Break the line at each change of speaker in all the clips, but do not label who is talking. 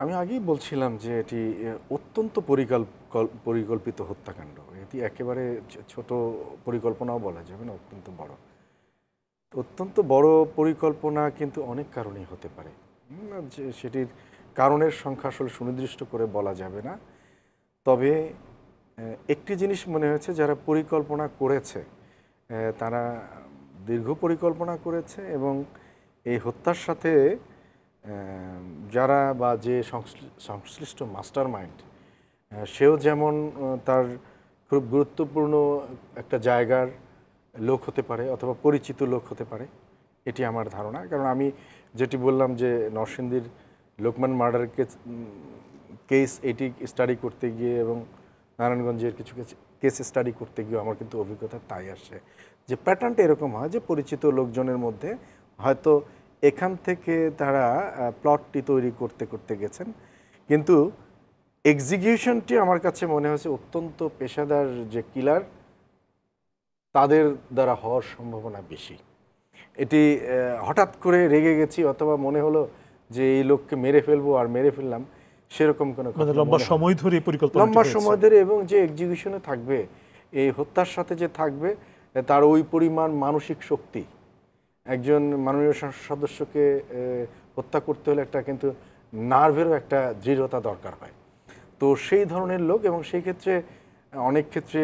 আমি আগেই বলছিলাম যে এটি অত্যন্ত পরিকল্পিত হত্যাকাণ্ড। এটি একেবারে ছোট পরিকল্পনাও বলা যাবে না, অত্যন্ত বড়। অত্যন্ত বড় পরিকল্পনা কিন্তু অনেক কারণেই হতে পারে। যে সেটির কারণের সংখ্যা আসলে সুনির্দিষ্ট করে বলা যাবে না। তবে একটি জিনিস মনে হয়েছে, যারা পরিকল্পনা করেছে তারা দীর্ঘ পরিকল্পনা করেছে এবং এই হত্যার সাথে যারা বা যে সংশ্লিষ্ট মাস্টার মাইন্ড, সেও যেমন তার খুব গুরুত্বপূর্ণ একটা জায়গার লোক হতে পারে অথবা পরিচিত লোক হতে পারে, এটি আমার ধারণা। কারণ আমি যেটি বললাম যে নরসিংদীর লোকমান মার্ডার কেস এটি স্টাডি করতে গিয়ে এবং নারায়ণগঞ্জের কিছু কেস স্টাডি করতে গিয়ে আমার কিন্তু অভিজ্ঞতা তাই আসে যে প্যাটার্নটা এরকম হয় যে পরিচিত লোকজনের মধ্যে হয়তো এখান থেকে তারা প্লটটি তৈরি করতে করতে গেছেন, কিন্তু এক্সিকিউশনটি আমার কাছে মনে হয়েছে অত্যন্ত পেশাদার যে কিলার তাদের দ্বারা হওয়ার সম্ভাবনা বেশি। এটি হঠাৎ করে রেগে গেছি অথবা মনে হলো যে এই লোককে মেরে ফেলবো আর মেরে ফেললাম, সেরকম কোনো
লম্বা সময় ধরে পরিকল্পনা,
লম্বা সময় ধরে, এবং যে এক্সিকিউশনে থাকবে এই হত্যার সাথে যে থাকবে তার ওই পরিমাণ মানসিক শক্তি। একজন মাননীয় সদস্যকে হত্যা করতে হলে একটা কিন্তু নার্ভেরও একটা দৃঢ়তা দরকার হয়। তো সেই ধরনের লোক, এবং সেই ক্ষেত্রে অনেক ক্ষেত্রে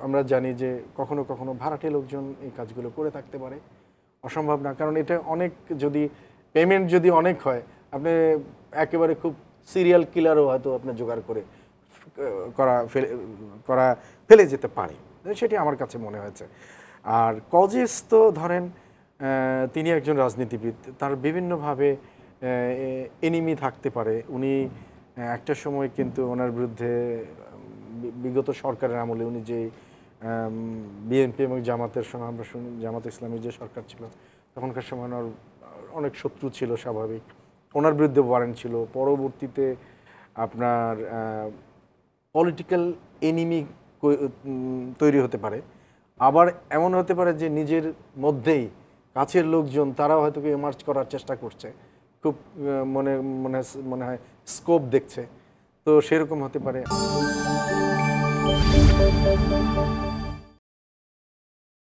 আমরা জানি যে কখনো কখনো ভাড়াটে লোকজন এই কাজগুলো করে থাকতে পারে, অসম্ভব না। কারণ এটা অনেক, যদি পেমেন্ট যদি অনেক হয়, আপনি একেবারে খুব সিরিয়াল কিলারও হয়তো আপনি জোগাড় করে ফেলে যেতে পারে, সেটি আমার কাছে মনে হয়েছে। আর কজেস তো ধরেন তিনি একজন রাজনীতিবিদ, তার বিভিন্নভাবে এনিমি থাকতে পারে। উনি একটা সময় কিন্তু ওনার বিরুদ্ধে বিগত সরকারের আমলে উনি যে বিএনপি এবং জামাতের সময় আমরা শুনি, জামাত ইসলামী যে সরকার ছিল তখনকার সময় ওনার অনেক শত্রু ছিল, স্বাভাবিক। ওনার বিরুদ্ধে ওয়ারেন্ট ছিল। পরবর্তীতে আপনার পলিটিক্যাল এনিমি তৈরি হতে পারে। আবার এমন হতে পারে যে নিজের মধ্যেই কাছের লোকজন তারাও হয়তো এমার্জ করার চেষ্টা করছে, খুব মনে হয় স্কোপ দেখছে, তো সেরকম হতে পারে।